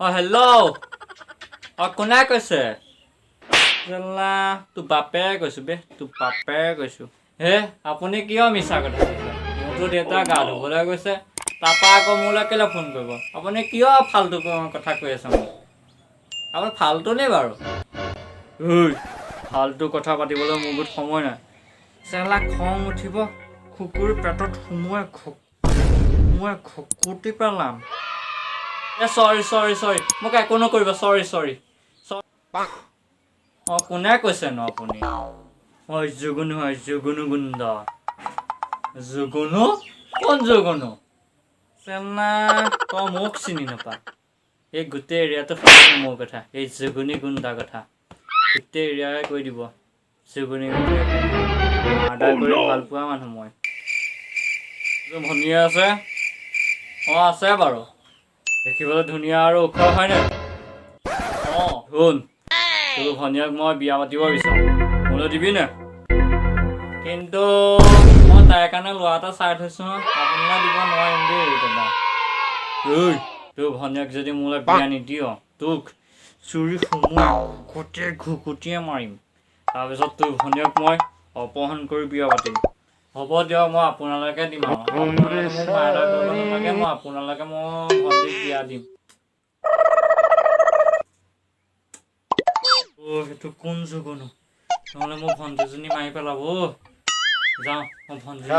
hello' কোনে কৈছে তোৰ বাপে কৈছো বে তোৰ বাপে কৈছো হে আপুনি কিয় মিছা কথা কৈছে মোৰতো দেউতা গা ধুবলৈ গৈছে তাৰপা আকৌ মোলৈ কেলৈ ফোন কৰিব আপুনি কিয় ফাল্টু কথা কৈ আছে মোক আপুনি ফাল্টু নে বাৰু ফাল্টু কথা পাতিবলৈ মোৰ বহুত সময় নাই চেলা খং উঠিব কুকুৰ পেটত সোমোৱাই খকুটি পেলাম চৰি মোক একো নকৰিব চৰি কোনে কৈছেনো আপুনি জুগুনু হয় জুগুনু গুণ্ড জুগুনু কোন জুগুনু চেলা তই মোক চিনি নাপা এই গোটেই এৰিয়াটো শুনিব মোৰ কথা এই জুগুনি গুণ্ডাৰ কথা গোটেই এৰিয়াই কৈ দিব জুগুনি আদায় কৰি ভাল পোৱা মানুহ মই ভনীয়ে আছে আছে বাৰু দেখিবলৈ ধুনীয়া আৰু ওখ হয়নে শুন তোৰ ভনীয়েক মই বিয়া পাতিব বিচাৰোঁ মোলৈ দিবি নে কিন্তু মই তাইৰ কাৰণে ল'ৰা এটা চাই থৈছোঁ আপোনালৈ দিব নোৱাৰিম দেই দাদা তোৰ ভনীয়েক যদি মোলৈ বিয়া নিদিয় তোক চুৰি সোমোৱাই গোটেই ঘুকুটিয়ে মাৰিম তাৰপিছত তোৰ ভনীয়েক মই অপহৰণ কৰি বিয়া পাতিম হ'ব দিয়ক মই আপোনালৈকে দিম আৰু মই আপোনালৈকে মই ভণ্টিক বিয়া দিম সেইটো কোন জুগুনু নহ'লে মোৰ ভণ্টিজনী মাৰি পেলাব যাওঁ মই ভণ্টিজনী